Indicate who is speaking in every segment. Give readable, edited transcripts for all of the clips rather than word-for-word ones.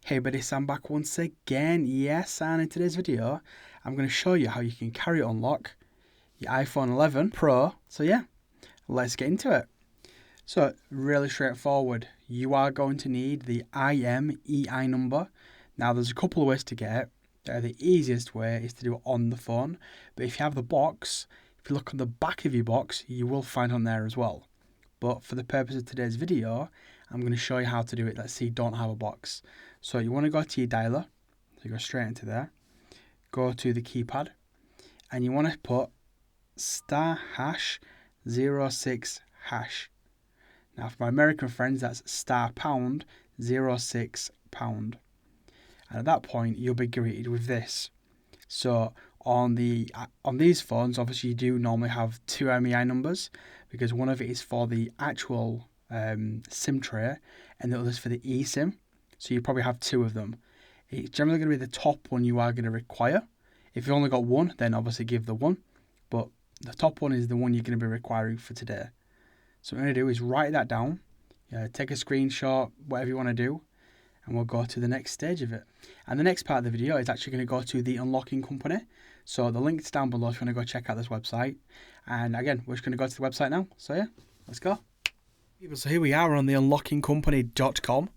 Speaker 1: Hey buddy, Sam back once again. Yes, and in today's video, I'm going to show you how you can carry unlock your iPhone 11 Pro. So yeah, let's get into it. So really straightforward. You are going to need the IMEI number. Now there's a couple of ways to get it. The easiest way is to do it on the phone. But if you have the box, if you look on the back of your box, you will find on there as well. But for the purpose of today's video, I'm going to show you how to do it. Let's say you don't have a box. So you want to go to your dialer. So you go straight into there. Go to the keypad. And you want to put *#06#. Now for my American friends, that's *#06#. And at that point, you'll be greeted with this. So on these phones, obviously you do normally have two IMEI numbers because one of it is for the actual SIM tray and the other is for the eSIM. So you probably have two of them. It's generally going to be the top one you are going to require. If you've only got one, then obviously give the one. But the top one is the one you're going to be requiring for today. So what I'm going to do is write that down, take a screenshot, whatever you want to do, and we'll go to the next stage of it. And the next part of the video is actually going to go to the unlocking company. So the link's down below if you want to go check out this website. And again, we're just going to go to the website now. So yeah, let's go. So here we are on the unlockingcompany.com,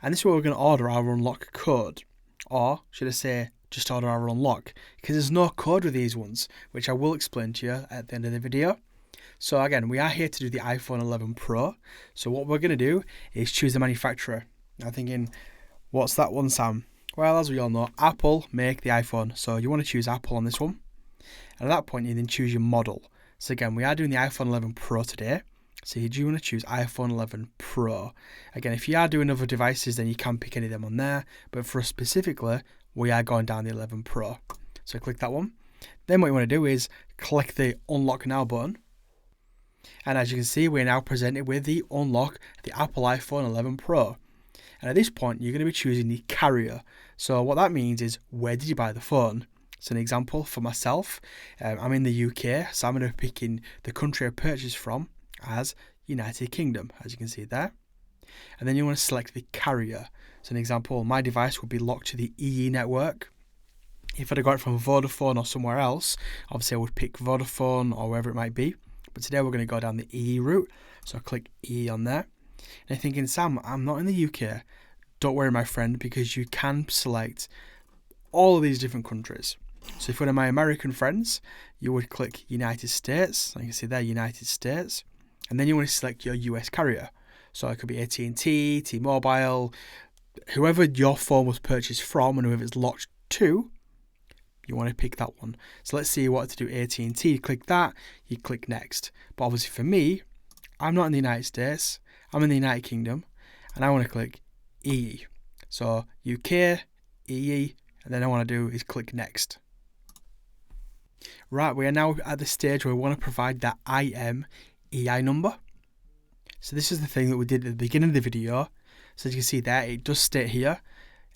Speaker 1: and this is where we're going to order our unlock code, or should I say just order our unlock, because there's no code with these ones, which I will explain to you at the end of the video. So again, we are here to do the iPhone 11 Pro. So what we're going to do is choose the manufacturer. Now thinking, what's that one, Sam? Well, as we all know, Apple make the iPhone, so you want to choose Apple on this one. And at that point, you then choose your model. So again, we are doing the iPhone 11 Pro today. So you do want to choose iPhone 11 Pro. Again, if you are doing other devices, then you can pick any of them on there. But for us specifically, we are going down the 11 Pro. So click that one. Then what you want to do is click the Unlock Now button. And as you can see, we're now presented with the Unlock the Apple iPhone 11 Pro. And at this point, you're going to be choosing the carrier. So what that means is, where did you buy the phone? So an example for myself, I'm in the UK, so I'm going to be picking the country I purchased from as United Kingdom, as you can see there. And then you want to select the carrier. So an example, my device would be locked to the EE network. If I'd have got it from Vodafone or somewhere else, obviously I would pick Vodafone or wherever it might be. But today we're going to go down the EE route. So I'll click EE on there. And you're thinking, Sam, I'm not in the UK. Don't worry, my friend, because you can select all of these different countries. So if one of my American friends, you would click United States. So you can see there, United States. And then you want to select your US carrier. So it could be AT&T, T-Mobile, whoever your phone was purchased from and whoever it's locked to, you want to pick that one. So let's say you wanted to do AT&T, you click that, you click next. But obviously for me, I'm not in the United States, I'm in the United Kingdom, and I want to click EE. So UK, EE, and then I want to do is click next. Right, we are now at the stage where we want to provide that IMEI number. So this is the thing that we did at the beginning of the video. So as you can see there, it does state here,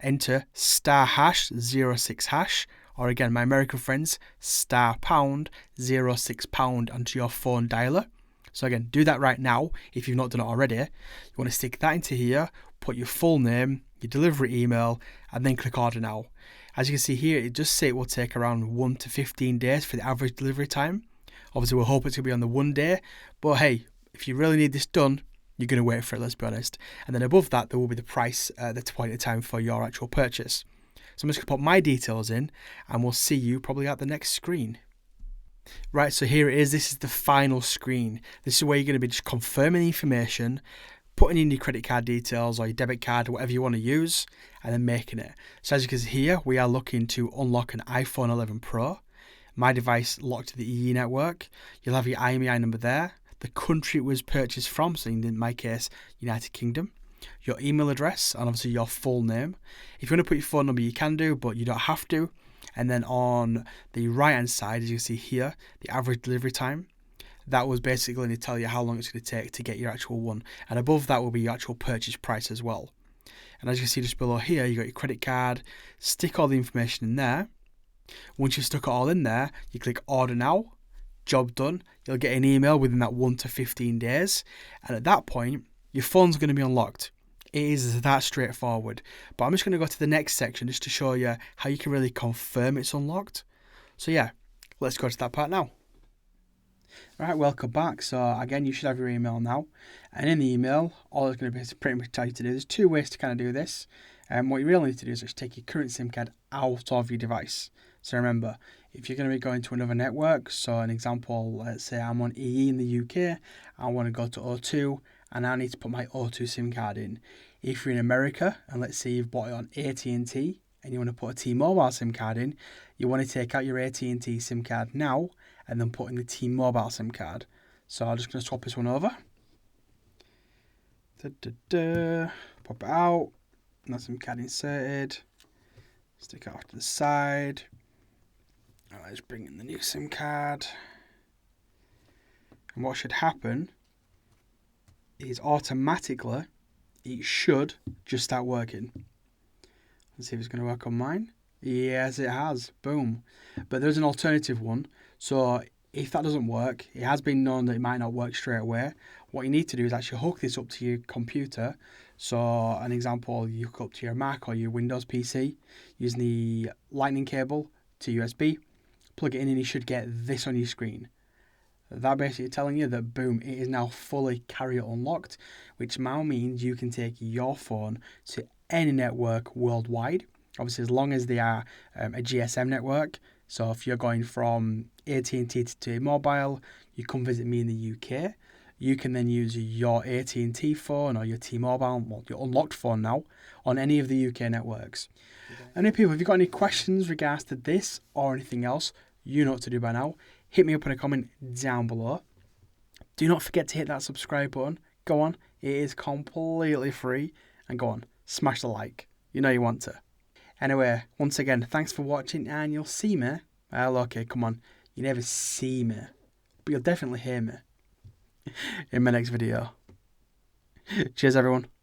Speaker 1: enter *#06#, or again, my American friends, *#06# onto your phone dialer. So again, do that right now if you've not done it already. You want to stick that into here, put your full name, your delivery email, and then click order now. As you can see here, it does say it will take around 1 to 15 days for the average delivery time. Obviously, we'll hope it's going to be on the 1 day, but hey, if you really need this done, you're going to wait for it, let's be honest. And then above that, there will be the price at the point of time for your actual purchase. So I'm just going to put my details in, and we'll see you probably at the next screen. Right, so here it is. This is the final screen. This is where you're going to be just confirming the information, putting in your credit card details or your debit card, whatever you want to use, and then making it. So as you can see here, we are looking to unlock an iPhone 11 Pro. My device locked to the EE network. You'll have your IMEI number there, the country it was purchased from, so in my case, United Kingdom, your email address, and obviously your full name. If you want to put your phone number, you can do, but you don't have to. And then on the right hand side, as you can see here, the average delivery time. That was basically going to tell you how long it's going to take to get your actual one. And above that will be your actual purchase price as well. And as you can see just below here, you got your credit card. Stick all the information in there. Once you've stuck it all in there, you click order now. Job done. You'll get an email within that 1 to 15 days. And at that point, your phone's going to be unlocked. It is that straightforward. But I'm just going to go to the next section just to show you how you can really confirm it's unlocked. So yeah, let's go to that part now. Right, welcome back. So again, you should have your email now. And in the email, all it's going to be is pretty much tell you to do. There's two ways to kind of do this. And what you really need to do is just take your current SIM card out of your device. So remember, if you're going to be going to another network, so an example, let's say I'm on EE in the UK, I want to go to O2, and I need to put my O2 SIM card in. If you're in America, and let's say you've bought it on AT&T, and you want to put a T-Mobile SIM card in, you want to take out your AT&T SIM card now, and then put in the T-Mobile SIM card. So I'm just going to swap this one over. Pop it out. Now SIM card inserted. Stick it off to the side. Now let's bring in the new SIM card. And what should happen is automatically it should just start working. Let's see if it's going to work on mine. Yes, it has. Boom. But there's an alternative one. So if that doesn't work, it has been known that it might not work straight away. What you need to do is actually hook this up to your computer. So an example, you hook up to your Mac or your Windows PC using the lightning cable to USB. Plug it in and you should get this on your screen. That basically telling you that boom, it is now fully carrier unlocked, which now means you can take your phone to any network worldwide. Obviously, as long as they are a GSM network. So if you're going from AT&T to T-Mobile, you come visit me in the UK. You can then use your AT&T phone or your T-Mobile, well, your unlocked phone now, on any of the UK networks. And if you got any questions regards to this or anything else, you know what to do by now. Hit me up in a comment down below. Do not forget to hit that subscribe button. Go on, it is completely free. And go on, smash the like. You know you want to. Anyway, once again, thanks for watching and you'll see me. Well, okay, come on. You never see me. But you'll definitely hear me in my next video. Cheers, everyone.